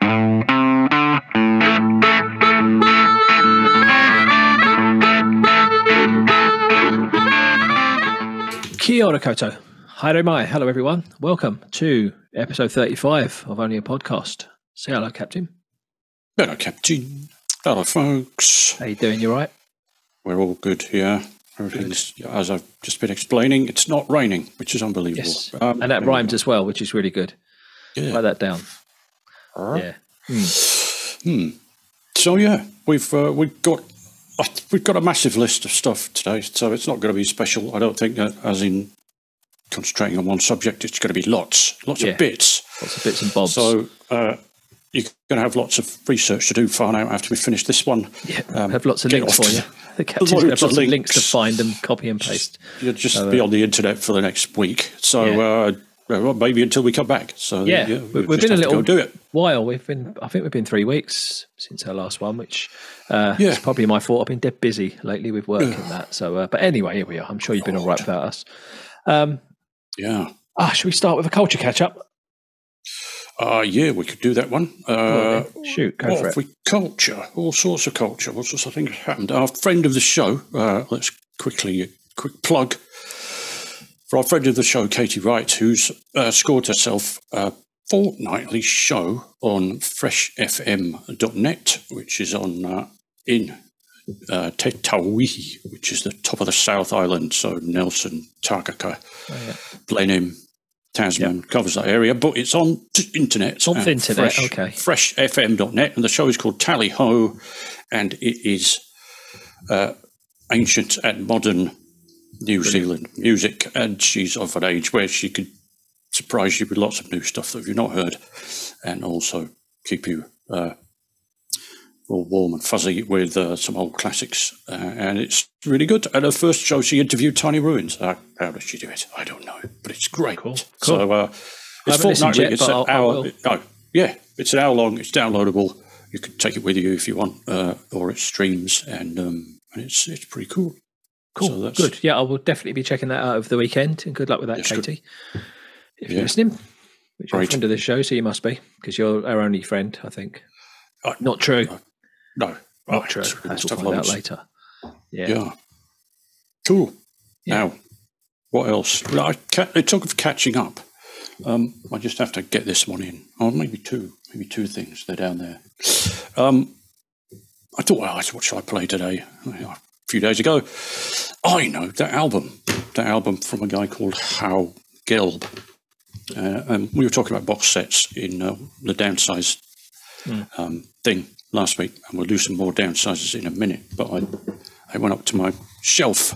Kia ora koutou. Haere mai. Hello, everyone. Welcome to episode 35 of Only a Podcast. Say hello, Captain. Hello, Captain. Hello, folks. How you doing? You all right? We're all good here. Everything's, as I've just been explaining, it's not raining, which is unbelievable. Yes. And that rhymes as well, which is really good. Yeah. Write that down. Yeah. So yeah, we've got a massive list of stuff today. So it's not going to be special. I don't think, as in concentrating on one subject. It's going to be lots of bits. Lots of bits and bobs. So you're going to have lots of research to do far now after we finish this one. Yeah, have lots of links for you. The Captain's going to have lots of links to find and copy and paste. You'll just be on the internet for the next week. So well, maybe until we come back. So we've been a little do it. while. I think we've been 3 weeks since our last one, which is probably my fault. I've been dead busy lately with work and that. So, but anyway, here we are. I'm sure you've been all right without us. Should we start with a culture catch up? Yeah, we could do that one. Shoot, go for it. Culture, all sorts of culture, all sorts of things happened. Our friend of the show, let's quick plug for our friend of the show, Katie Wright, who's scored herself a fortnightly show on freshfm.net, which is on in Te Tauihi, which is the top of the South Island, so Nelson, Takaka, Blenheim, Tasman, covers that area, but it's on internet. It's on the internet, okay. Freshfm.net, and the show is called Tally Ho, and it is ancient and modern New Zealand music, and she's of an age where she could surprise you with lots of new stuff that you've not heard, and also keep you all warm and fuzzy with some old classics, and it's really good. And her first show, she interviewed Tiny Ruins. How does she do it? I don't know, but it's great. Cool. So it's fortnightly. It's an hour. It's an hour long. It's downloadable. You can take it with you if you want, or it streams, and it's pretty cool. Cool, so good. Yeah, I will definitely be checking that out over the weekend, and good luck with that, Katie. If you're listening, which you're a friend of the show, so you must be, because you're our only friend, I think. Not true. No. Not true. We'll find out later. Yeah. Cool. Yeah. Now, what else? Well, I talk of catching up. I just have to get this one in. Oh, maybe two things. They're down there. I thought, what should I play today? A few days ago, I know that album from a guy called Howe, Gelb. And we were talking about box sets in the Downsize thing last week, and we'll do some more Downsizes in a minute. But I went up to my shelf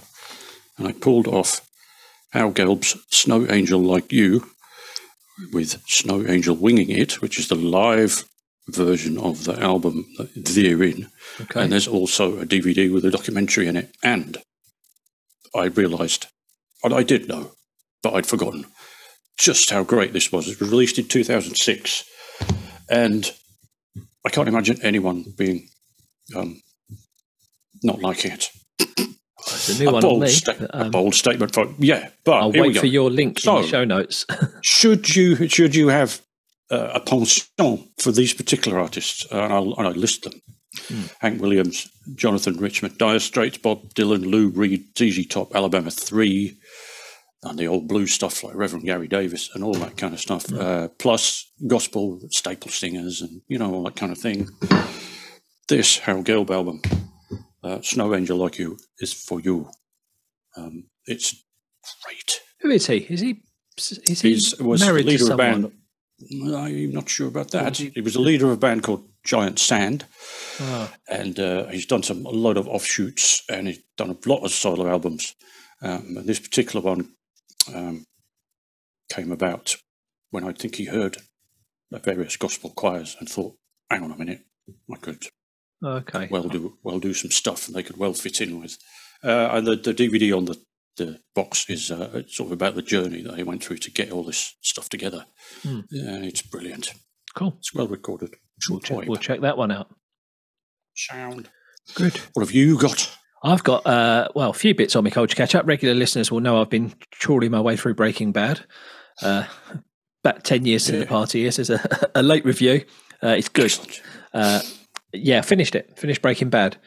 and I pulled off Howe Gelb's Snow Angel Like You, with Snow Angel Winging It, which is the live version of the album that they're in. Okay. And there's also a DVD with a documentary in it. And I realised, and I did know, but I'd forgotten, just how great this was. It was released in 2006. And I can't imagine anyone being not liking it. It's a new one on me. A bold statement. But I'll wait for your link in the show notes. should you have a penchant for these particular artists, and I list them: Hank Williams, Jonathan Richman, Dire Straits, Bob Dylan, Lou Reed, ZZ Top, Alabama 3, and the old blues stuff like Reverend Gary Davis and all that kind of stuff, plus gospel staple singers and all that kind of thing. This Howe Gelb album, Snow Angel Like You, is for you. It's great. Who is he? Is he married to someone? I'm not sure about that. He was the leader of a band called Giant Sand, and he's done a lot of offshoots, and he's done a lot of solo albums. And this particular one came about when I think he heard the various gospel choirs and thought, hang on a minute, I could do some stuff, and they could well fit in with. And the DVD on the box is sort of about the journey that he went through to get all this stuff together. It's brilliant. Cool. It's well recorded. We'll check that one out. Sound. Good. What have you got? I've got, a few bits on my culture catch-up. Regular listeners will know I've been trawling my way through Breaking Bad. About 10 years to the party. This is a late review. It's good. Finished it. Finished Breaking Bad.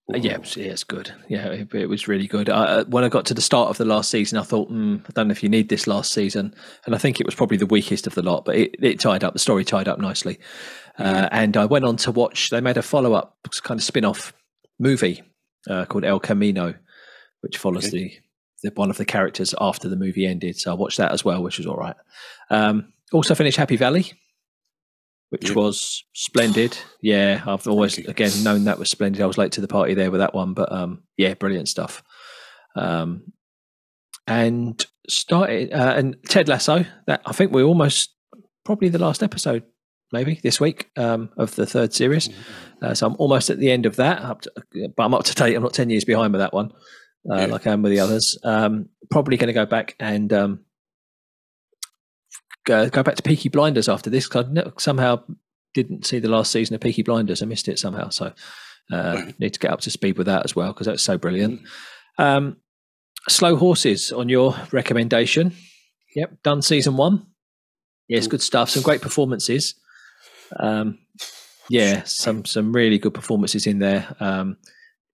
It's good. Yeah, it was really good. When I got to the start of the last season, I thought, I don't know if you need this last season. And I think it was probably the weakest of the lot, but it tied up. The story tied up nicely. And I went on to watch, they made a follow-up kind of spin-off movie called El Camino, which follows the one of the characters after the movie ended. So I watched that as well, which was all right. Also finished Happy Valley, which was splendid. Yeah, I've always, again, known that was splendid. I was late to the party there with that one, but brilliant stuff. And started, and Ted Lasso, that I think we're almost probably the last episode, maybe this week, of the third series. So I'm almost at the end of that, but I'm up to date. I'm not 10 years behind with that one, like I am with the others. Probably going to go back and go back to Peaky Blinders after this, because I somehow didn't see the last season of Peaky Blinders. I missed it somehow. So need to get up to speed with that as well, because that's so brilliant. Slow Horses on your recommendation. Yep, done season 1. Yes, good stuff. Some great performances. Some really good performances in there.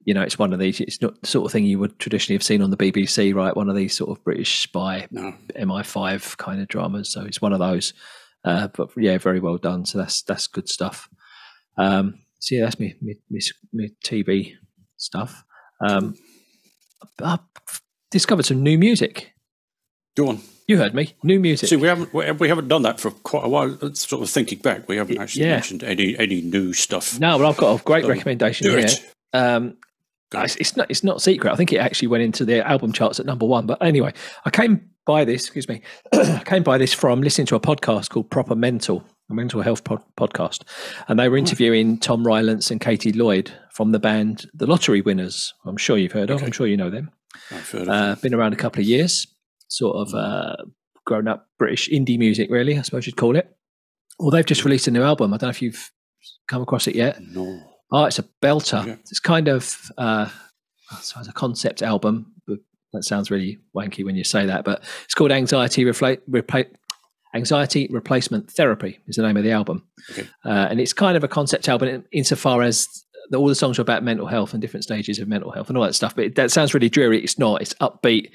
It's one of these, it's not the sort of thing you would traditionally have seen on the BBC, right? One of these sort of British spy MI5 kind of dramas. So it's one of those. But yeah, very well done. So that's good stuff. That's me TV stuff. I've discovered some new music. Go on. You heard me. New music. See, we haven't done that for quite a while. Sort of thinking back, we haven't actually mentioned any new stuff. No, but I've got a great recommendation here. It's not secret. I think it actually went into the album charts at number 1. But anyway, I came by this from listening to a podcast called Proper Mental, a mental health podcast, and they were interviewing Tom Rylance and Katie Lloyd from the band The Lottery Winners. I'm sure you've heard of. I'm sure you know them. I've heard of been around a couple of years. Sort of grown up British indie music, really, I suppose you'd call it. Well, they've just released a new album. I don't know if you've come across it yet. No. Oh, it's a belter. Yeah. It's kind of it's a concept album. But that sounds really wanky when you say that, but it's called Anxiety Replacement Therapy is the name of the album. Okay. And it's kind of a concept album insofar as all the songs are about mental health and different stages of mental health and all that stuff. But that sounds really dreary. It's not. It's upbeat,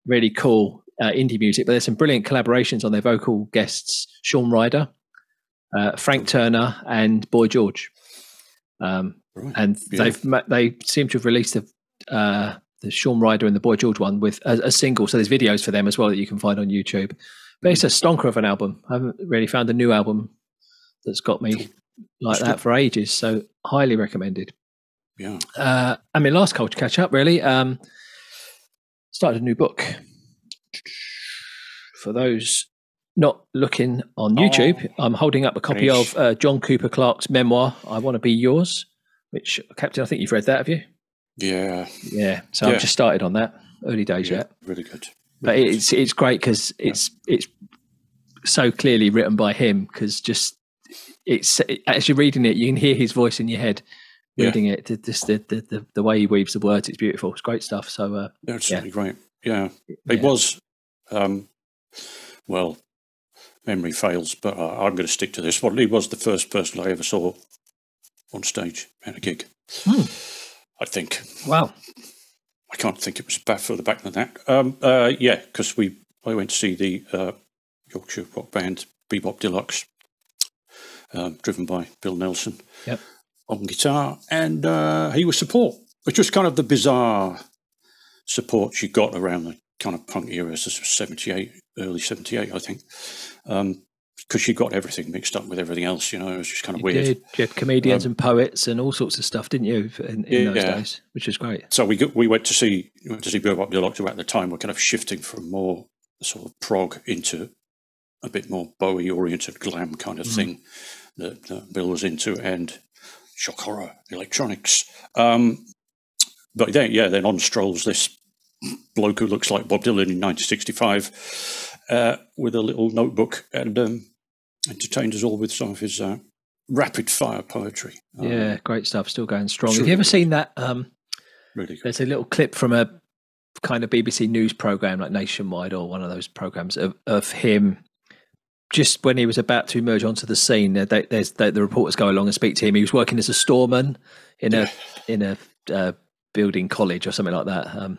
really cool indie music. But there's some brilliant collaborations on their vocal guests: Shaun Ryder, Frank Turner, and Boy George. And they seem to have released the Shaun Ryder and the Boy George one with a single. So there's videos for them as well that you can find on YouTube. But it's a stonker of an album. I haven't really found a new album that's got me like that for ages. So highly recommended. Yeah. Last culture catch up really. Started a new book. For those not looking on YouTube, I'm holding up a copy of John Cooper Clarke's memoir, I Want to Be Yours, which, Captain, I think you've read that, have you? Yeah. Yeah. So I've just started on that. Early days yet. Really good. But it's great because it's so clearly written by him, because as you're reading it, you can hear his voice in your head reading it. Just the way he weaves the words, it's beautiful. It's great stuff. So it's certainly great. Yeah. It was memory fails, but I'm going to stick to this one. He was the first person I ever saw on stage at a gig. I think. Wow. I can't think it was further back than that. Because I went to see the Yorkshire rock band Bebop Deluxe, driven by Bill Nelson on guitar, and he was support, which was kind of the bizarre support you got around the kind of punk era. This was 78, early 78, I think, because you got everything mixed up with everything else. It was just kind of weird. You had comedians and poets and all sorts of stuff, didn't you, in those days, which was great. So we went to see Bebop Deluxe. At the time, we're kind of shifting from more sort of prog into a bit more Bowie-oriented glam kind of thing that Bill was into, and shock horror, electronics. But then on strolls this bloke who looks like Bob Dylan in 1965 with a little notebook, and entertained us all with some of his rapid-fire poetry. Great stuff, still going strong. Have you ever seen that? Really good. There's a little clip from a kind of BBC News programme like Nationwide, or one of those programmes of him just when he was about to emerge onto the scene, the reporters go along and speak to him. He was working as a storeman in a building college or something like that.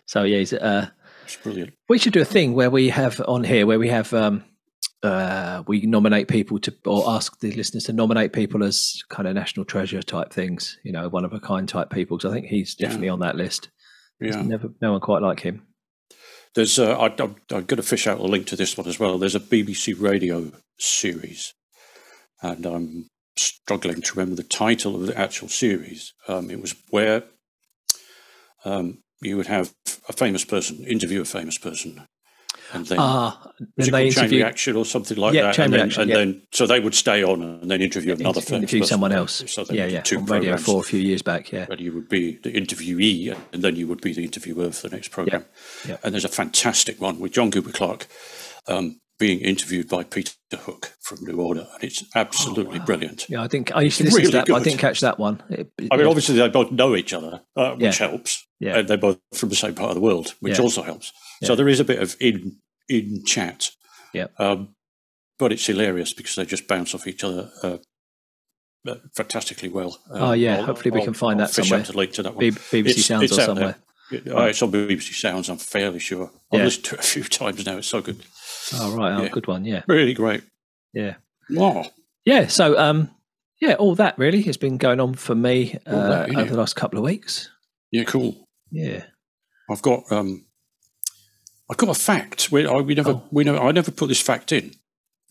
So he's it's brilliant. We should do a thing where we have on here where we have we nominate people or ask the listeners to nominate people as kind of national treasure type things, one of a kind type people. Because I think he's definitely on that list. Yeah, no one quite like him. There's I'm going to fish out a link to this one as well. There's a BBC radio series, and I'm struggling to remember the title of the actual series. It was where you would have a famous person interview a famous person, and then chain reaction or something like that. Then so they would stay on and then interview another famous person. Someone else. So on Radio 4 a few years back. Yeah, and you would be the interviewee, and then you would be the interviewer for the next program. Yeah. And there's a fantastic one with John Cooper Clarke being interviewed by Peter Hook from New Order, and it's absolutely brilliant. Yeah, I think I used to listen to that, but I didn't catch that one. Obviously they both know each other, which helps. Yeah. And they're both from the same part of the world, which also helps. Yeah. So there is a bit of in chat. Yeah. But it's hilarious because they just bounce off each other fantastically well. Hopefully we can find that somewhere. Fish out a link to that one. BBC Sounds or somewhere. It's on BBC Sounds, I'm fairly sure. I've listened to it a few times now. It's so good. Oh, right. Good one, yeah. Really great. Yeah. Wow. Yeah, so, all that really has been going on for me over the last couple of weeks. Yeah, cool. Yeah. I've got a fact. I never put this fact in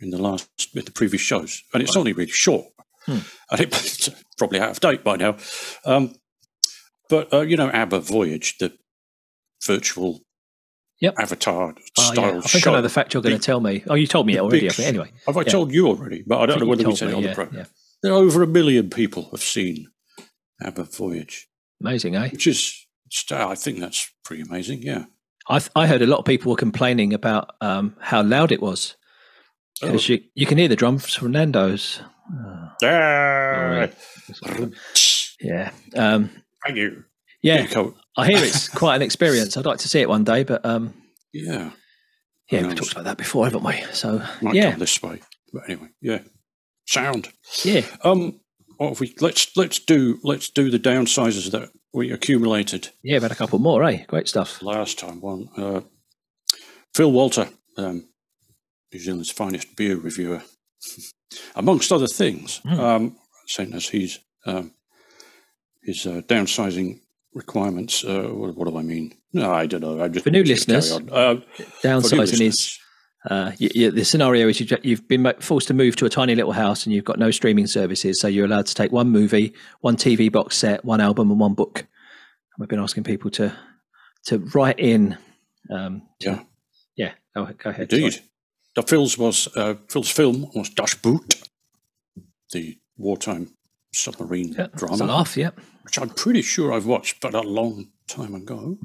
the previous shows, and it's only really short. And it's probably out of date by now. But ABBA Voyage, the virtual avatar style I think show. I know the fact you're going to tell me. Oh, you told me it already, I think. Anyway. Have I told you already? But I don't know whether we said it on the program. Yeah. There are over 1 million people have seen ABBA Voyage. Amazing, eh? Which is, I think that's pretty amazing, yeah. I heard a lot of people were complaining about how loud it was. Because you can hear the drums from Nando's. Yeah. Thank you. Yeah, I hear it's quite an experience. I'd like to see it one day, but we've talked about that before, haven't we? So might come this way, but anyway, sound. Yeah. What have we? Let's do the downsizes that we accumulated. Yeah, we've had a couple more, eh? Great stuff. Last time, one. Phil Walter, New Zealand's finest beer reviewer, amongst other things, sent us his downsizing requirements. What do I mean? No, I don't know. I'm just for new listeners. Downsizing is the scenario is you've been forced to move to a tiny little house and you've got no streaming services, so you're allowed to take one movie, one TV box set, one album, and one book. And we've been asking people to write in. Go ahead. Indeed. Phil's film was Das Boot, the wartime submarine drama. It's a laugh, which I'm pretty sure I've watched, but a long time ago.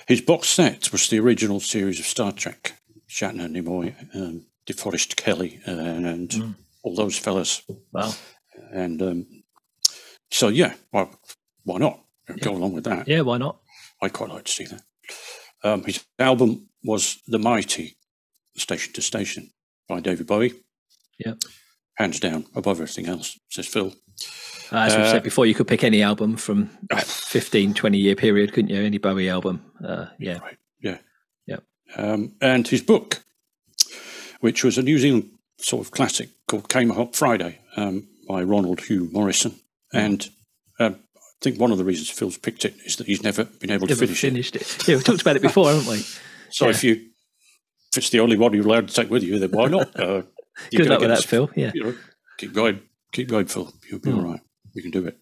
His box set was the original series of Star Trek, Shatner, Nimoy, DeForest Kelly, and all those fellas. Wow. And why not? Go along with that. Yeah, why not? I'd quite like to see that. His album was The Mighty, Station to Station, by David Bowie. Yeah. Hands down, above everything else, says Phil. As we've said before, you could pick any album from that 15, 20-year period, couldn't you? Any Bowie album. Right, yeah. And his book, which was a New Zealand sort of classic called Came a Hot Friday by Ronald Hugh Morrison. And I think one of the reasons Phil's picked it is that he's never been able to finish it. Yeah, we've talked about it before, haven't we? So if it's the only one you're allowed to take with you, then why not? Good luck with that, Phil. Yeah. Keep going, Phil. You'll be all right. We can do it.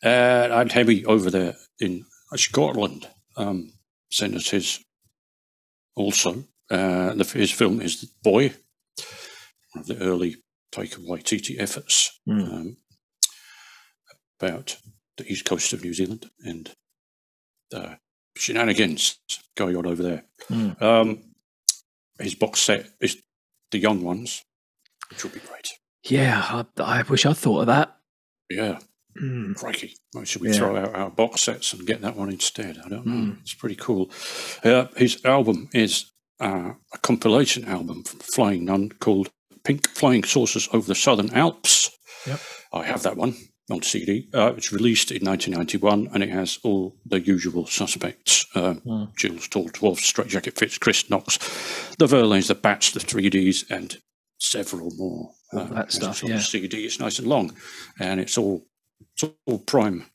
And Heavy over there in Scotland sent us his also. His film is The Boy, one of the early Taika Waititi efforts about the east coast of New Zealand and shenanigans going on over there. His box set is The Young Ones, which will be great. Yeah, I wish I'd thought of that. Yeah. Crikey. Should we throw out our box sets and get that one instead? I don't know. It's pretty cool. His album is a compilation album from Flying Nun called Pink Flying Saucers Over the Southern Alps. Yep. I have that one on CD. It's released in 1991, and it has all the usual suspects. Jules, Tall Dwarfs, Straight Jacket Fits, Chris Knox, the Verlaines, the Bats, the 3Ds, and several more. That stuff, yeah. CD, it's nice and long, and it's all prime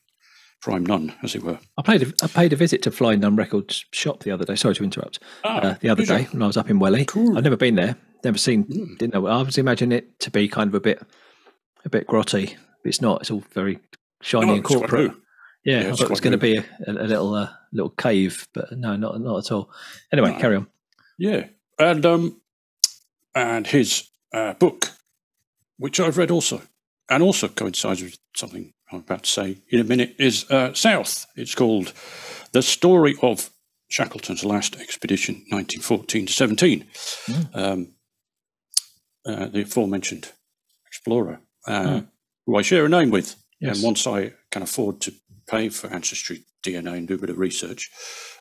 Nun, as it were. I paid a visit to Flying Nun Records shop the other day. Sorry to interrupt. The other day when I was up in Welly. Cool. I've never been there. Never seen. Didn't know. I was imagining it to be kind of a bit grotty. But it's not. It's all very shiny and corporate. Yeah, I thought it was going to be a little cave, but no, not at all. Anyway, carry on. Yeah, and his book, which I've read also, and also coincides with something I'm about to say in a minute, is South. It's called The Story of Shackleton's Last Expedition, 1914 to 17. The aforementioned explorer, who I share a name with. Yes. And once I can afford to pay for Ancestry DNA and do a bit of research,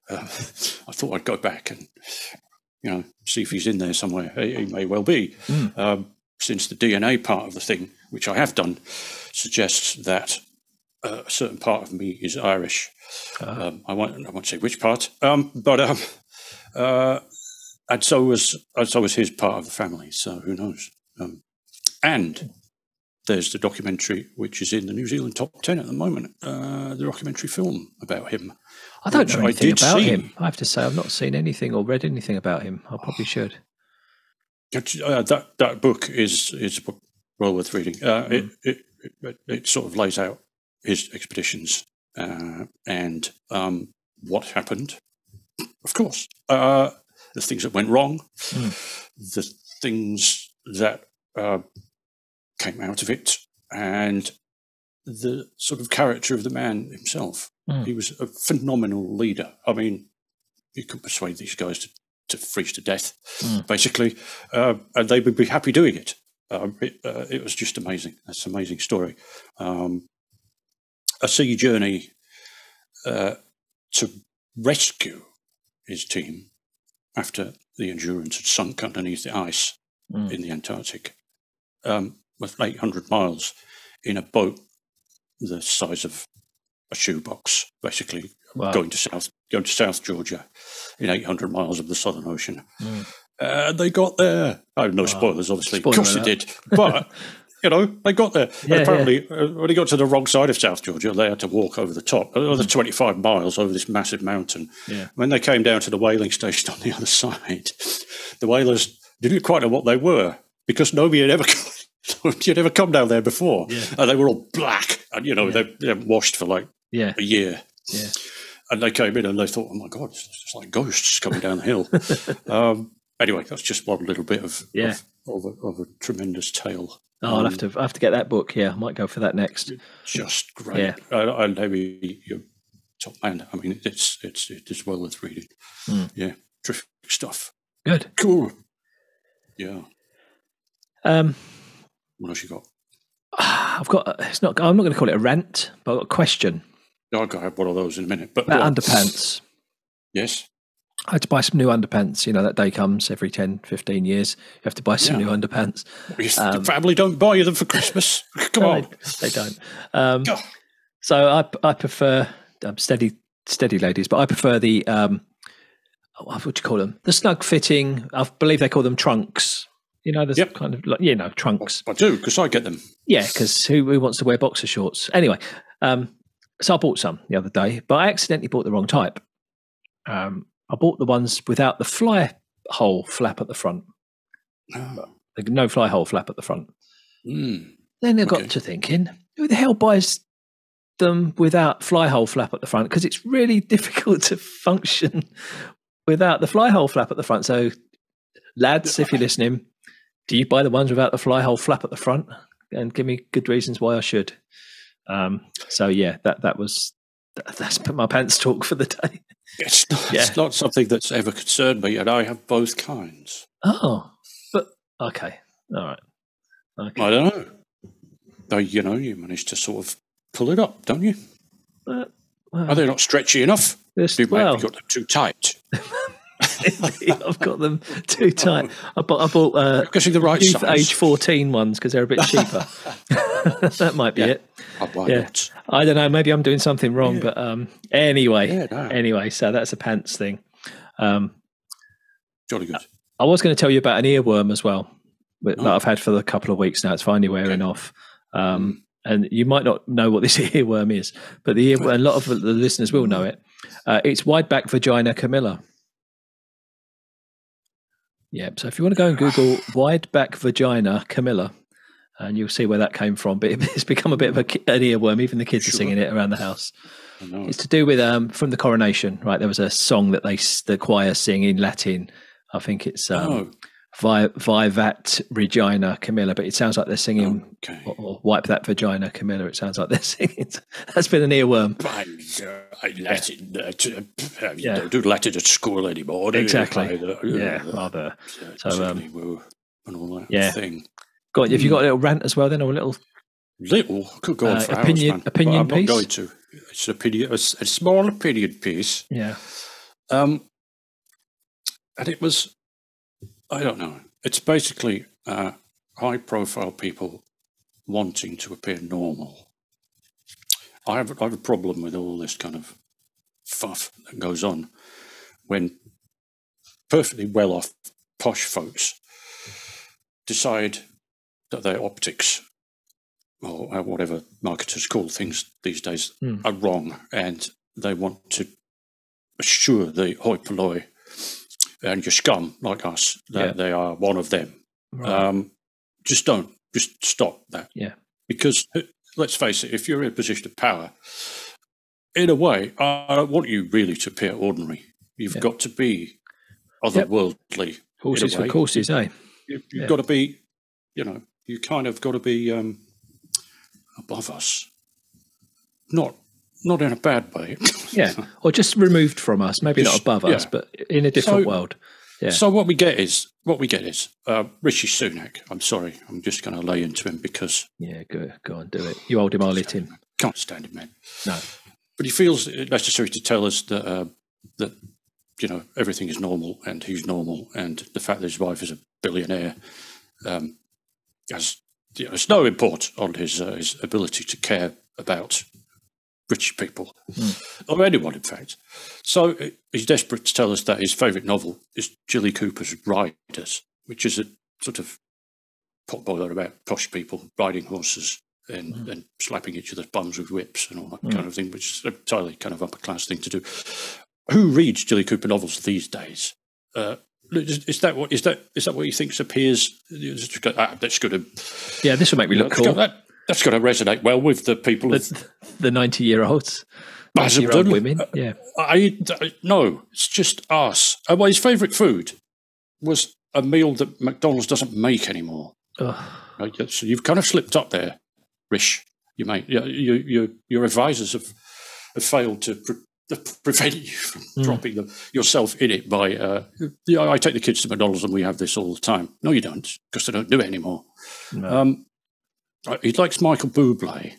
I thought I'd go back and, see if he's in there somewhere. He may well be. Since the DNA part of the thing, which I have done, suggests that a certain part of me is Irish. I won't say which part, but and so was his part of the family. So who knows? And there's the documentary, which is in the New Zealand top 10 at the moment. The documentary film about him. I don't know anything about him. I have to say, I've not seen anything or read anything about him. I probably should. That book is well worth reading. It sort of lays out his expeditions and what happened. Of course, the things that went wrong, the things that came out of it, and the sort of character of the man himself. He was a phenomenal leader. I mean, he could persuade these guys to freeze to death, basically, and they would be happy doing it. It was just amazing. That's an amazing story. A sea journey to rescue his team after the Endurance had sunk underneath the ice in the Antarctic, with 800 miles in a boat the size of a shoebox, basically. Wow. going to South Georgia in 800 miles of the Southern Ocean. They got there. No spoilers, obviously. Of course they did. But, they got there. Apparently, when they got to the wrong side of South Georgia, they had to walk over the top, another 25 miles over this massive mountain. Yeah. When they came down to the whaling station on the other side, the whalers didn't quite know what they were, because nobody had ever come down there before. Yeah. And they were all black. And, they washed for like a year. Yeah. And they came in and they thought, oh, my God, it's like ghosts coming down the hill. Anyway, that's just one little bit of a tremendous tale. Oh, I'll have to get that book. Yeah, I might go for that next. Just great. Yeah. And maybe you're top man. I mean, it's well worth reading. Yeah, terrific stuff. Good. Cool. Yeah. What else you got? I've got. I'm not going to call it a rant, but I've got a question. I'll go have one of those in a minute. But about underpants. Yes. I had to buy some new underpants. That day comes every 10, 15 years. You have to buy some new underpants. The family don't buy you them for Christmas. Come on. They don't. So I prefer steady ladies, but I prefer the, what would you call them? The snug fitting, I believe they call them trunks. The kind of, like, trunks. I do, because I get them. Yeah, because who wants to wear boxer shorts? Anyway, so I bought some the other day, but I accidentally bought the wrong type. I bought the ones without the fly hole flap at the front. No fly hole flap at the front. Then I got to thinking, who the hell buys them without fly hole flap at the front? Because it's really difficult to function without the fly hole flap at the front. So, lads, if you're listening, do you buy the ones without the fly hole flap at the front? And give me good reasons why I should. That's my pants talk for the day. It's not something that's ever concerned me, and I have both kinds. Oh, but okay, all right. Okay. I don't know. Though you manage to sort of pull it up, don't you? Are they not stretchy enough? Maybe you got them too tight. I've got them too tight. I bought guessing the right youth size. age 14 ones because they're a bit cheaper. That might be it. Why not? I don't know. Maybe I'm doing something wrong, but anyway, so that's a pants thing. Jolly good. I was going to tell you about an earworm as well that I've had for a couple of weeks now. It's finally wearing off. And you might not know what this earworm is, but a lot of the listeners will know it. It's wide-back vagina Camilla. Yeah, so if you want to go and Google wide-back vagina Camilla, and you'll see where that came from. But it's become a bit of an earworm. Even the kids are singing it around the house. It's to do with from the coronation, right? There was a song that the choir sing in Latin. I think it's Vivat Regina Camilla, but it sounds like they're singing or wipe that vagina Camilla. It sounds like they're singing. That's been an earworm. Latin, you don't do Latin at school anymore. Exactly. Rather. So and all that thing. Have you got a little rant as well then, or a little? Could go on for opinion, hours, man. opinion I'm piece. not going to. It's an opinion, a small opinion piece. Yeah. And it was, I don't know. It's basically high-profile people wanting to appear normal. I have a problem with all this kind of fuff that goes on when perfectly well-off posh folks decide that their optics or whatever marketers call things these days are wrong, and they want to assure the hoi polloi and your scum like us that they are one of them. Right. Just stop that. Yeah. Because let's face it, if you're in a position of power, in a way, I don't want you really to appear ordinary. You've got to be otherworldly. Horses for courses, eh? You've got to be, you kind of got to be above us. Not in a bad way. Or just removed from us. Maybe not above us, but in a different world. Yeah. So what we get is Rishi Sunak. I'm sorry, I'm just going to lay into him because go on, do it. You hold him, I'll hit him. Can't stand him, man. No, but he feels it necessary to tell us that everything is normal and he's normal, and the fact that his wife is a billionaire has no import on his ability to care about rich people, or anyone, in fact. So he's desperate to tell us that his favourite novel is Jilly Cooper's Riders, which is a sort of potboiler about posh people riding horses and slapping each other's bums with whips and all that kind of thing, which is an entirely kind of upper class thing to do. Who reads Jilly Cooper novels these days? Is that what he thinks appears? That's going to this will make me look cool. That's going to resonate well with the people, the 90-year-olds, 90-year-old women. Yeah, no, it's just us. Well, his favourite food was a meal that McDonald's doesn't make anymore. Right? So you've kind of slipped up there, Rish. Your advisors have failed to prevent you from dropping yourself in it by. I take the kids to McDonald's and we have this all the time. No, you don't, because they don't do it anymore. No. He likes Michael Bublé.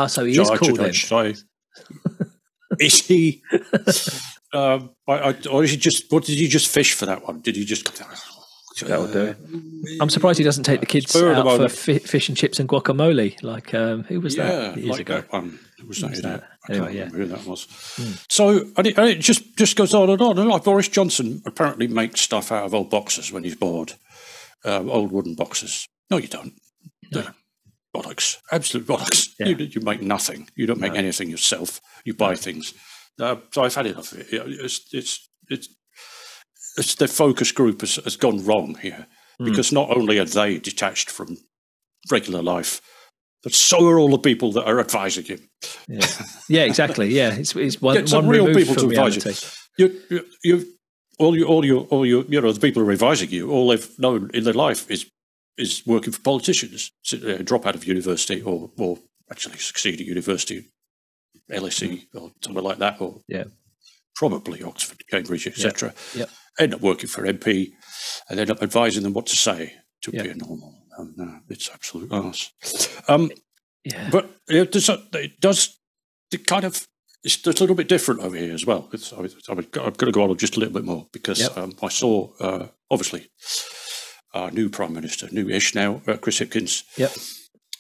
So he is cool then. Is he? Or is he just? What did he just fish for that one? Did he just? That'll do it. I'm surprised he doesn't take the kids out for fish and chips and guacamole. Like who was that years ago? That one. Was that? Anyway, who that was. So and it just goes on and on. And like Boris Johnson apparently makes stuff out of old boxes when he's bored, old wooden boxes. No, you don't. No. Bollocks, absolute bollocks. Yeah. You make nothing. You don't make anything yourself. You buy things. So I've had enough of it. It's the focus group has gone wrong here, because not only are they detached from regular life, but so are all the people that are advising him. Yeah, exactly. Yeah, it's one real removed people from to advise you. All your the people who are advising you, all they've known in their life is working for politicians, drop out of university or actually succeed at university, LSE or somewhere like that, or probably Oxford, Cambridge, etc. End up working for MP and end up advising them what to say to appear normal. It's absolute arse. But it does kind of it's a little bit different over here as well. I've got to go on just a little bit more because I saw, obviously, our new Prime Minister, new-ish now, Chris Hipkins,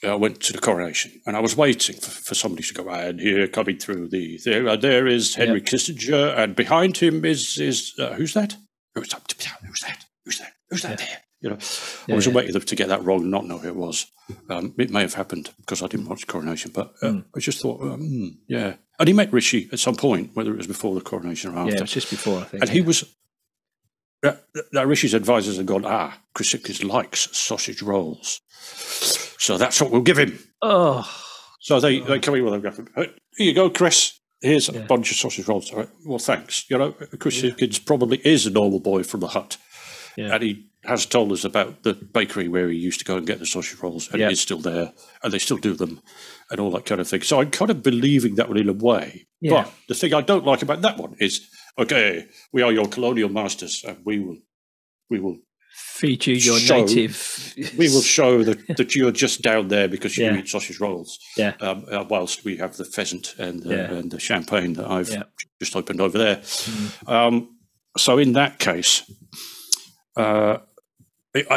went to the coronation. And I was waiting for somebody to go, and here coming through there is Henry Kissinger, and behind him is who's that? Who's that there? You know, I was waiting to get that wrong and not know who it was. It may have happened because I didn't watch the coronation, but I just thought, And he met Rishi at some point, whether it was before the coronation or after. Yeah, it was just before, I think. And he was... Rishi's advisors had gone, Chris Hipkins likes sausage rolls. So that's what we'll give him. Oh. So they come in with them. Here you go, Chris. Here's a bunch of sausage rolls. All right, well, thanks. You know, Chris Hipkins probably is a normal boy from the hut. Yeah. And he has told us about the bakery where he used to go and get the sausage rolls, and it is still there, and they still do them, and all that kind of thing. So I'm kind of believing that one in a way. Yeah. But the thing I don't like about that one is, okay, we are your colonial masters, and we will feed you your native. We will show that you're just down there because you eat sausage rolls. Yeah. Whilst we have the pheasant and the champagne that I've just opened over there. So in that case. I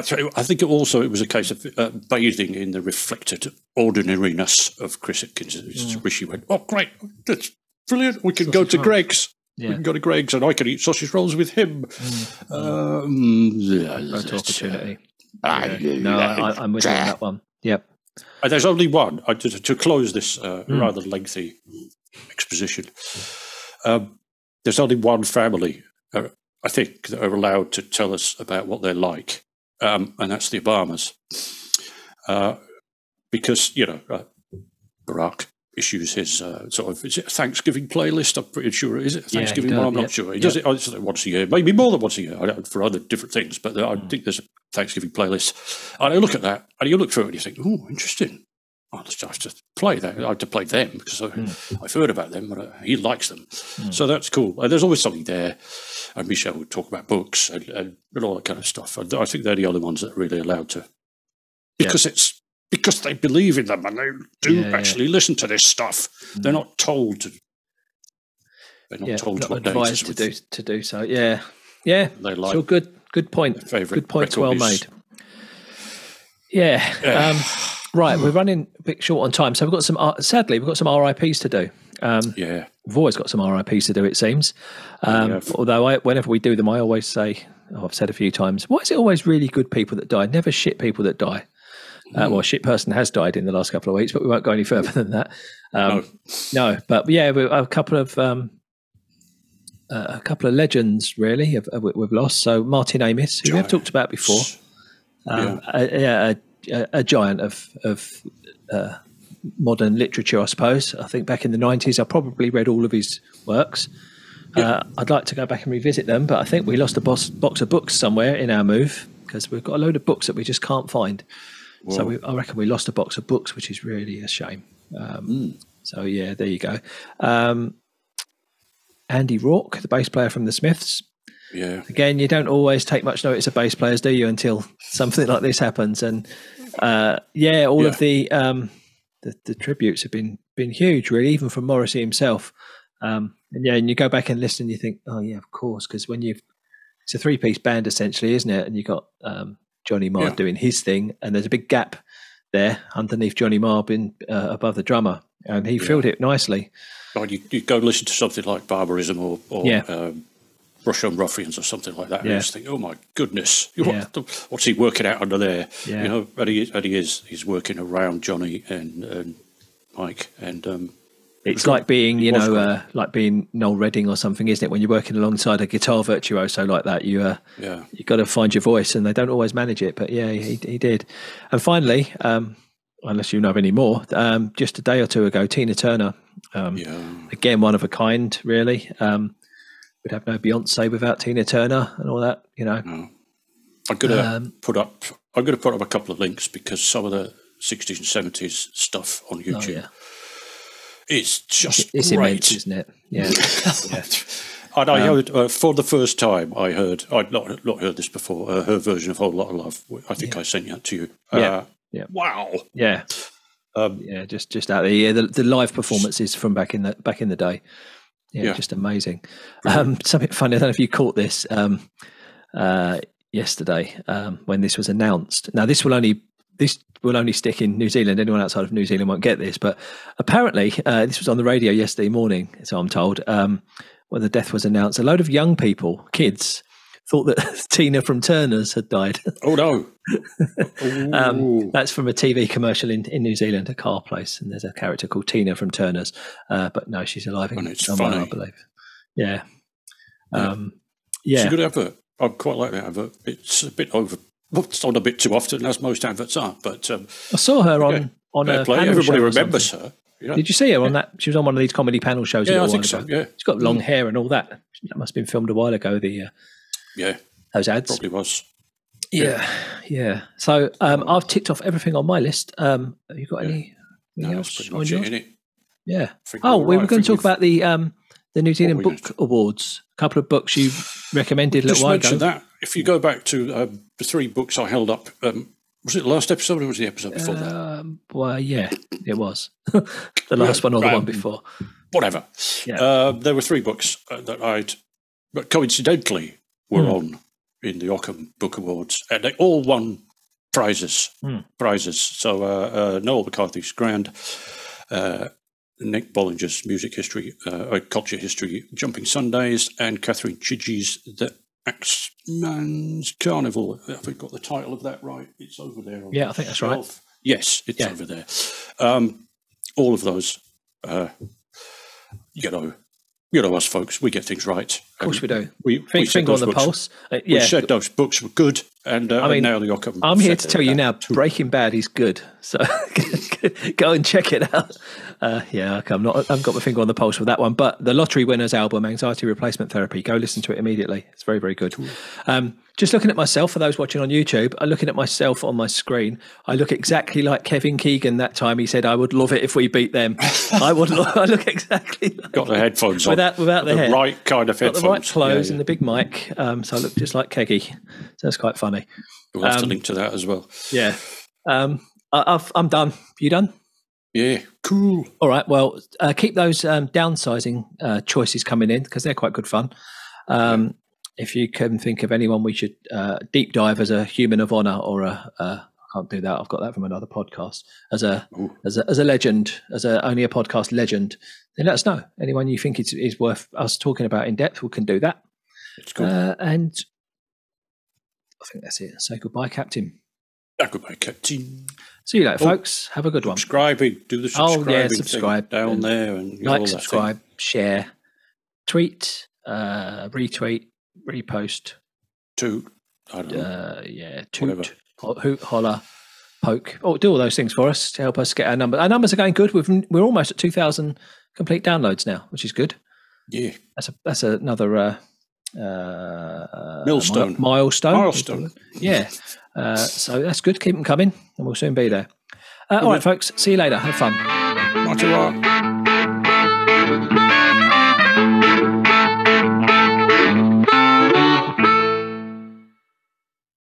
think it was a case of bathing in the reflected ordinariness of Chris Hipkins. Rishi went, oh, great, that's brilliant. We can go to Greg's. Yeah. We can go to Greg's and I can eat sausage rolls with him. Great opportunity. I'm with you on that one. Yep. And there's only one, to close this rather lengthy exposition, there's only one family I think that are allowed to tell us about what they're like, and that's the Obamas, because Barack issues his sort of Thanksgiving playlist. I'm pretty sure, is it Thanksgiving one? I'm not sure. He does it once a year, maybe more than once a year for other different things. But I think there's a Thanksgiving playlist, and I look at that, and you look through it, and you think, oh, interesting. I have to play that. I have to play them because I've heard about them, but he likes them. So that's cool. And there's always something there. And Michelle would talk about books and all that kind of stuff. And I think they're the only ones that are really allowed to, because they believe in them and they do actually listen to this stuff. They're not told to. They're not told to advise to do so. Yeah. They like so good point. Good points, well made. Yeah. Right, we're running a bit short on time, so we've got some. Sadly, we've got some RIPs to do. We've always got some RIPs to do, it seems. Although whenever we do them, I always say, I've said a few times, why is it always really good people that die? Never shit people that die. Well, a shit person has died in the last couple of weeks, but we won't go any further than that. No, but yeah, a couple of legends really we've lost. So Martin Amis, who we have talked about before, a giant of modern literature, I suppose. I think back in the 90s, I probably read all of his works. I'd like to go back and revisit them, but I think we lost a box of books somewhere in our move because we've got a load of books that we just can't find. Whoa. So I reckon we lost a box of books, which is really a shame. So yeah, there you go. Andy Rourke, the bass player from the Smiths. Yeah. Again, you don't always take much notice of bass players, do you, until something like this happens? And all of the tributes have been huge, really, even from Morrissey himself. And you go back and listen, and you think, oh yeah, of course, because it's a three-piece band essentially, isn't it? And you got Johnny Marr doing his thing, and there's a big gap there underneath Johnny Marr being above the drummer, and he filled it nicely. Right, you go listen to something like Barbarism or Russian Ruffians or something like that, and you just think, oh my goodness, what's he working out under there? Yeah. You know, and he's working around Johnny and Mike, and it's like being, like being Noel Redding or something, isn't it? When you're working alongside a guitar virtuoso like that, you got to find your voice, and they don't always manage it, but he did. And finally, unless you know of any more, just a day or two ago, Tina Turner, again, one of a kind, really. We'd have no Beyonce without Tina Turner and all that, No. I'm gonna put up a couple of links because some of the 60s and 70s stuff on YouTube is just it's great, immense, isn't it? Yeah. And I heard for the first time. I'd not heard this before. Her version of "Whole Lot of Love." I think I sent that to you. Yeah. Wow. Yeah. Just out there. Yeah, the live performances from back in the day. Yeah, just amazing. Something funny. I don't know if you caught this yesterday when this was announced. Now this will only stick in New Zealand. Anyone outside of New Zealand won't get this, but apparently this was on the radio yesterday morning, so I'm told, when the death was announced. A load of young people, kids, thought that Tina from Turner's had died. Oh no! That's from a TV commercial in New Zealand, a car place, and there's a character called Tina from Turner's, but no, she's alive in somewhere, I believe. Yeah. It's a good advert. I quite like that advert. It's a bit it's on a bit too often, as most adverts are. But I saw her on a panel everybody show remembers her. Yeah. Did you see her on that? She was on one of these comedy panel shows. Yeah, I think so. Yeah, she's got long hair and all that. That must have been filmed a while ago. Those ads probably was. Yeah. So I've ticked off everything on my list. Have you got anything else on yours? Yeah. We were going to talk about the New Zealand Book Awards. A couple of books you recommended a little while ago. Just mention that. If you go back to the 3 books I held up, was it the last episode or was it the episode before that? Well, yeah, it was. The last one or the one before. Whatever. Yeah. There were 3 books that but coincidentally were on in the Ockham Book Awards, and they all won prizes. So Noel McCarthy's Grand, Nick Bollinger's Music History, Culture History, Jumping Sundays, and Catherine Chidgey's The Axeman's Carnival. Have we got the title of that right? It's over there. I think that's right. Yes, it's over there. All of those, you know us folks, we get things right. Of course we do. We finger on the pulse. We said those books were good, and now the Ockham. I'm here to tell you now, Breaking Bad is good. So go and check it out. I've got my finger on the pulse with that one. But the Lottery Winners album, Anxiety Replacement Therapy, go listen to it immediately. It's very, very good. Cool. Just looking at myself, for those watching on YouTube, I'm looking at myself on my screen. I look exactly like Kevin Keegan that time he said, I would love it if we beat them. I look exactly like got the headphones on. Without the hair. Right kind of headphones. Got the right clothes and the big mic. So I look just like Keggy. So that's quite funny. We'll have to link to that as well. Yeah. I'm done. You done? Yeah, cool. All right, well, keep those downsizing choices coming in because they're quite good fun. If you can think of anyone we should deep dive as a human of honour or I can't do that. I've got that from another podcast as a legend, only a podcast legend. Then let us know. Anyone you think is worth us talking about in depth, we can do that. It's cool. And I think that's it. Say goodbye, Captain. Goodbye, Captain. See you later, folks. Have a good one. Subscribing. Do the subscribing subscribe thing down there. And like, subscribe, share, tweet, retweet, repost. Toot. I don't know. Toot. Hoot, holler, poke. Do all those things for us to help us get our number. Our numbers are going good. We're almost at 2,000 complete downloads now, which is good. Yeah. That's another milestone. Milestone. Yeah. So that's good. Keep them coming, and we'll soon be there. All right, folks. See you later. Have fun.